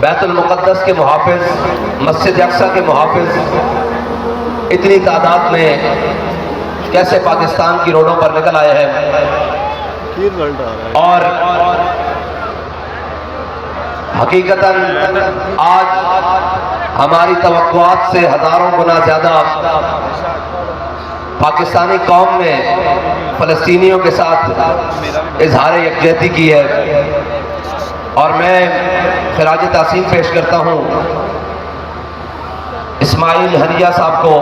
बैतुल मुक़द्दस के मुहाफ़िज़, मस्जिद अक़सा के मुहाफ़िज़ इतनी तादाद में कैसे पाकिस्तान की रोडों पर निकल आए हैं और हकीकतन आज हमारी तवक्कुआत से हज़ारों गुना ज़्यादा पाकिस्तानी कौम ने फ़लस्तीनियों के साथ इजहार यकजहती की है। और मैं खिराज तासीम पेश करता हूँ इस्माइल हनिया साहब को,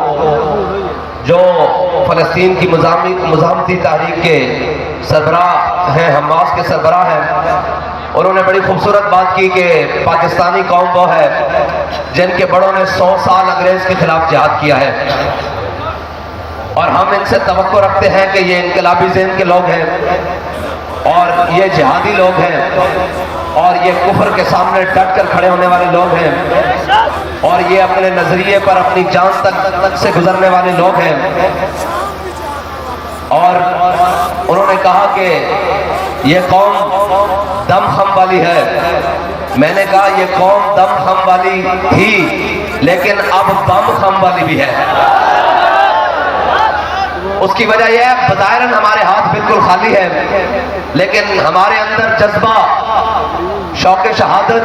जो फ़लस्तीन की मुज़ाहमती तहरीक के सरबराह हैं, हमास के सरबराह हैं। उन्होंने बड़ी खूबसूरत बात की कि पाकिस्तानी कौम वो है जिनके बड़ों ने 100 साल अंग्रेज़ के खिलाफ जिहाद किया है और हम इनसे तवक्को रखते हैं कि ये इनकलाबी ज़हन के लोग हैं और ये जिहादी लोग हैं और ये कुफ्र के सामने डट कर खड़े होने वाले लोग हैं और ये अपने नजरिए पर अपनी जान तक से गुजरने वाले लोग हैं। और उन्होंने कहा कि ये कौम दम खम वाली है। मैंने कहा ये कौम दम खम वाली थी, लेकिन अब बम खम वाली भी है। उसकी वजह यह है बज़ाहिरन हमारे हाथ बिल्कुल खाली है, लेकिन हमारे अंदर जज्बा, शौक़ शहादत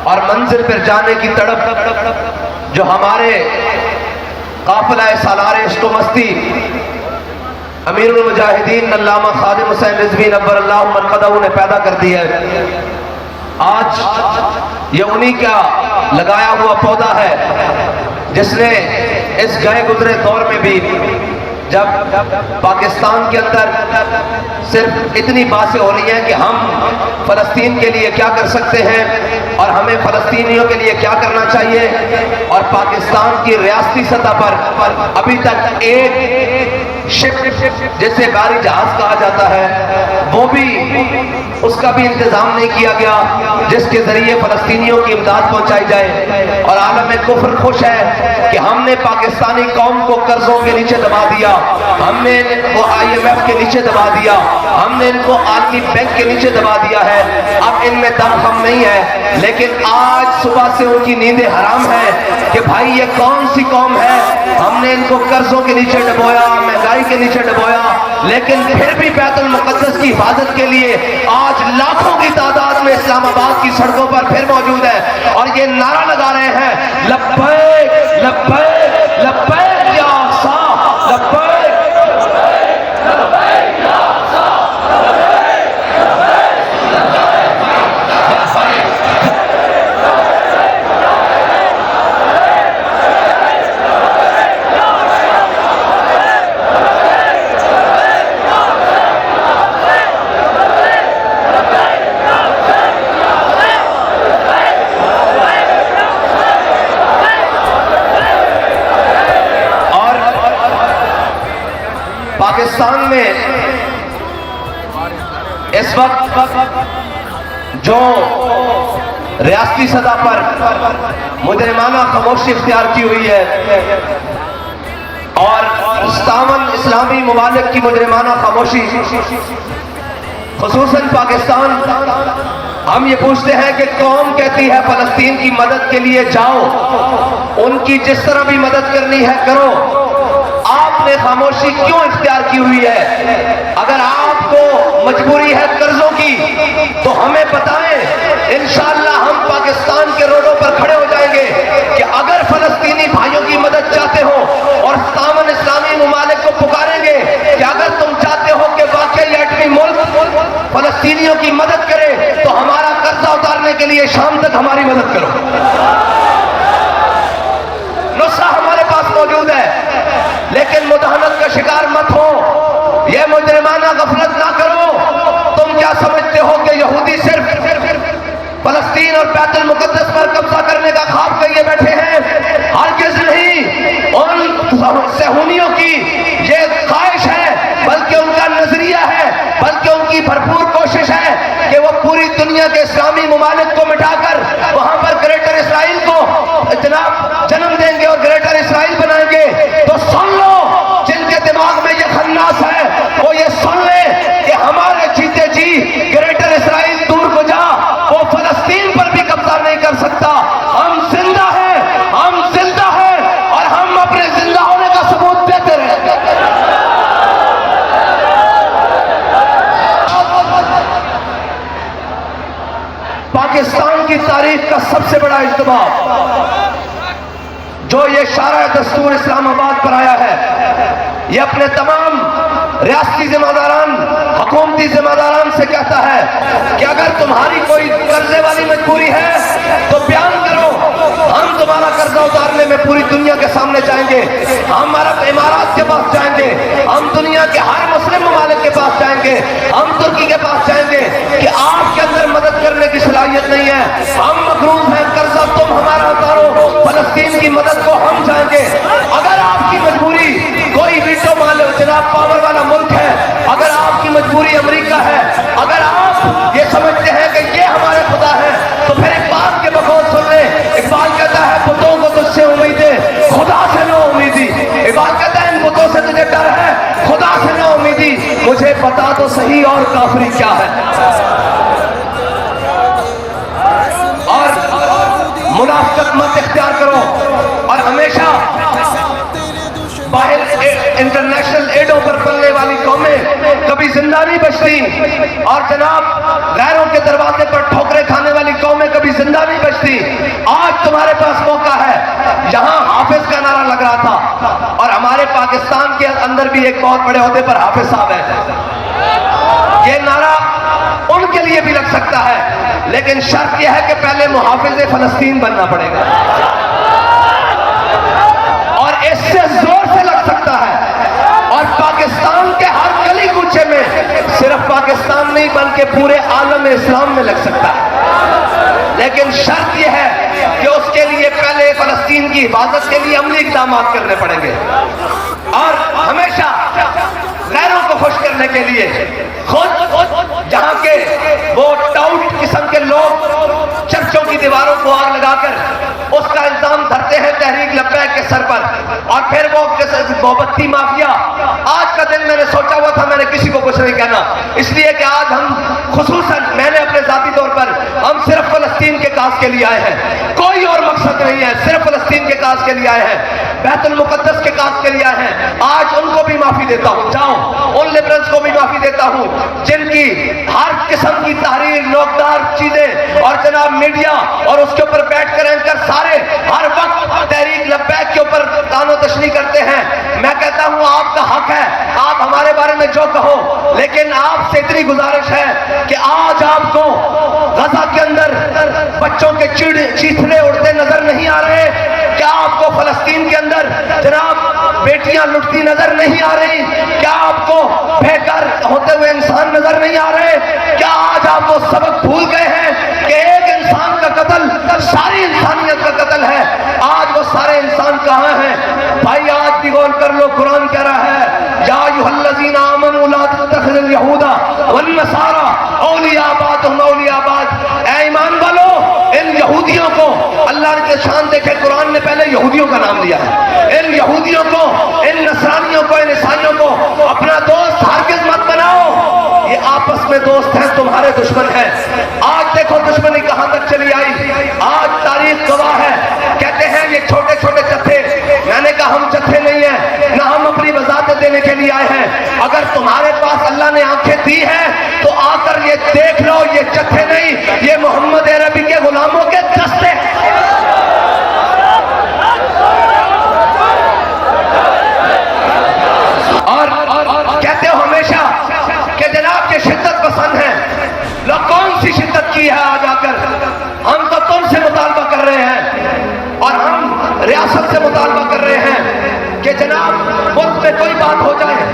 और मंजिल पर जाने की तड़प जो हमारे काफ़िला सालारे इश्क़ व मस्ती अमीरुल मुजाहिदीन अल्लामा खादिम हुसैन रिज़वी नव्वरल्लाहु मरक़दहू ने पैदा कर दी है, आज ये उन्हीं का लगाया हुआ पौधा है जिसने इस गए गुजरे दौर में भी, जब पाकिस्तान के अंदर सिर्फ इतनी बातें हो रही हैं कि हम फ़लस्तीन के लिए क्या कर सकते हैं और हमें फ़लस्तीनियों के लिए क्या करना चाहिए, और पाकिस्तान की रियासती सतह पर अभी तक एक शिप जिसे बारी जहाज कहा जाता है वो भी, उसका भी इंतजाम नहीं किया गया जिसके जरिए फ़लस्तीनियों की इमदाद पहुंचाई जाए। और आलम कुफ्र खुश है कि हमने पाकिस्तानी कौम को कर्जों के नीचे दबा दिया, हमने इनको IMF के नीचे दबा दिया, हमने इनको आलमी बैंक के नीचे दबा दिया है। अब इनमें दम खम नहीं है, लेकिन आज सुबह से उनकी नींदें हराम है कि भाई ये कौन सी कौम है। हमने इनको कर्जों के नीचे डबोया, महंगाई के नीचे डबोया, लेकिन फिर भी बैतुल मुक़द्दस की हिफाजत के लिए आज लाखों की तादाद में इस्लामाबाद की सड़कों पर फिर मौजूद है और ये नारा लगा रहे हैं, लब्बैक लब्बैक लब्बैक या अक़सा, लब्बैक लब्बैक या अक़सा, पाकिस्तान में इस वक्त जो रियासती सतह पर मुजरिमाना खामोशी इख्तियार की हुई है और 57 इस्लामी ममालिक की मुजरिमाना खामोशी, खुसूसन पाकिस्तान, हम ये पूछते हैं कि कौम कहती है फ़लस्तीन की मदद के लिए जाओ, उनकी जिस तरह भी मदद करनी है करो, आपने खामोशी क्यों इख्तियार की हुई है? अगर आपको मजबूरी है कर्जों की तो हमें बताएं, इंशाअल्लाह हम पाकिस्तान के रोडों पर खड़े हो जाएंगे कि अगर फ़लस्तीनी भाइयों की मदद चाहते हो, और 57 इस्लामी ममालिक को पुकारेंगे कि अगर तुम चाहते हो कि वाकई एटमी मुल्क फ़लस्तीनियों की मदद करे तो हमारा कर्जा उतारने के लिए शाम तक हमारी मदद करो। नुस्खा हमारे पास मौजूद है, लेकिन मुदाहनत का शिकार मत हो, यह मुजरिमाना गफलत ना करो। तुम क्या समझते हो कि यहूदी सिर्फ फ़लस्तीन और बैतुल मुक़द्दस पर कब्जा करने का ख्वाब लिए बैठे हैं? हरगिज़ नहीं। उन सहूनियों की ये ख्वाहिश है, बल्कि उनका नजरिया है, बल्कि उनकी भरपूर कोशिश है कि वो पूरी दुनिया के इस्लामी ममालिक को मिटाकर वहां पर ग्रेटर इसराइल को इतना जन्म देंगे और ग्रेटर इसराइल बनाएंगे। तो सुन लो, जिनके दिमाग में ये खन्नास है वो ये सुन ले कि हमारे जीते जी ग्रेटर इसराइल दूर को जा, वो फ़लस्तीन पर भी कब्जा नहीं कर पाकिस्तान की तारीख का सबसे बड़ा इज्तिमा जो ये शारा दस्तूर इस्लामाबाद पर आया है, ये अपने तमाम रियासती जिम्मेदारान, हुकूमती जिम्मेदारान से कहता है कि अगर तुम्हारी कोई कर्जे वाली मजबूरी है तो बयान करो, हम तुम्हारा कर्जा उतारने में पूरी दुनिया के सामने जाएंगे, हम अरब इमारात के पास जाएंगे, हम दुनिया के हर मुस्लिम ममालिक के पास जाएंगे, हम तुर्की के पास जाएंगे कि आपके अंदर मदद करने की सलाहियत नहीं है, हम मकरूज हैं, कर्जा तुम हमारा उतारो, फलस्तीन की मदद को हम जाएंगे। अगर आपकी मजबूरी कोई वीटो जनाब पावर वाला मुल्क है, अगर आपकी मजबूरी अमेरिका है, अगर आप ये समझते हैं कि ये हमारे खुदा है, तो फिर इकबाल के बकौल सुन ले। इकबाल कहता है बुतों को तुझसे उम्मीदें, खुदा से नो उम्मीदी। इकबाल कहता है इन बुतों से तुझे डर है, खुदा से नो उम्मीदी। मुझे बता तो सही और काफरी क्या है। और मुनाफिकत मत इख्तियार करो और हमेशा बाहर इंटरनेशनल एडों पर पलने वाली कौमें कभी जिंदा नहीं बचती, और जनाब गैरों के दरवाजे पर ठोकरे खाने वाली कौमें कभी जिंदा नहीं बचती। आज तुम्हारे पास मौका है। यहां हाफिज का नारा लग रहा था और हमारे पाकिस्तान के अंदर भी एक बहुत बड़े ओहदे पर हाफिज साहब है। ये नारा उनके लिए भी लग सकता है, लेकिन शर्त यह है कि पहले मुहाफिज फलस्तीन बनना पड़ेगा, और इससे जोर से लग सकता है। और पाकिस्तान के हर गली कूचे में सिर्फ पाकिस्तान नहीं बल्कि पूरे आलम इस्लाम में लग सकता है, लेकिन शर्त यह है कि उसके लिए पहले फलस्तीन की हिफाजत के लिए अमली इक़दाम करने पड़ेंगे। और हमेशा गैरों को खुश करने के लिए खुद जहां के वो टाउट किस्म के लोग चर्चों की दीवारों को आग लगाकर उसका इल्जाम धरते हैं तहरीक लब्बैक के सर पर, और फिर वो मोमबत्ती माफिया। आज का दिन मैंने सोचा हुआ था मैंने किसी को कुछ नहीं कहना, इसलिए कि आज हम खुसूसन मैंने अपने जाती तौर पर हम सिर्फ फलस्तीन के काज के लिए आए हैं, कोई और मकसद नहीं है, सिर्फ फलस्तीन के काज के लिए आए हैं, बैतुल मुकद्दस के काज के लिए आए हैं। आज उनको भी माफी देता हूं, जाओ उन लिबरल्स को भी माफी देता हूं जिनकी हर किस्म की तहरीर, नोकदार चीजें और जनाब मीडिया और उसके ऊपर बैठ कर एंकर सारे हर वक्त तहरीक लब्बैक के ऊपर तानो तशनी करते हैं। मैं कहता हूं आपका हक है, आप हमारे बारे में जो कहो, लेकिन आपसे इतनी गुजारिश है कि आज आपको गजा के अंदर बच्चों के चीथड़े उड़ते नजर नहीं आ रहे? क्या आपको फलस्तीन के अंदर जनाब बेटियां लुटती नजर नहीं आ रही? क्या आपको बेघर होते हुए इंसान नजर नहीं आ रहे? क्या आज आप वो सबक भूल गए हैं कि एक इंसान का कत्ल सारी इंसानियत का कत्ल है? आज वो सारे इंसान कहां हैं? भाई आज भी गौर कर लो, कुरान कह रहा है या अय्युहल्लज़ीना आमनू ला तत्तखिज़ुल यहूदा वन नसारा औलिया बादुहुम औलिया बाद। ऐ ईमान वालो, इन यहूदियों को अल्लाह ने शान देखे, कुरान ने पहले यहूदियों का नाम लिया है। इन यहूदियों को, इन नसरानियों को, इन ईसाइयों को अपना दोस्त हरगिज़ मत बनाओ, ये आपस में दोस्त हैं, तुम्हारे दुश्मन हैं। आज देखो दुश्मनी कहां तक चली आई। आज तारीख गवाह है, कहते हैं ये छोटे छोटे जत्थे, मैंने कहा हम जत्थे नहीं है ना, हम अपनी वजाहत देने के लिए आए हैं। अगर तुम्हारे पास अल्लाह ने आंखें दी हैं तो आकर ये देख लो, ये जत्थे नहीं, ये मोहम्मद अरबी के गुलामों के दस्ते। और कहते हो हमेशा कि जनाब ये शिद्दत पसंद है। लो कौन सी शिद्दत की है आज आकर? हम तो तुमसे मुतालबा कर रहे हैं और हम रियासत से मुतालबा कर रहे हैं कि जनाब मुल्क में कोई बात हो जाए।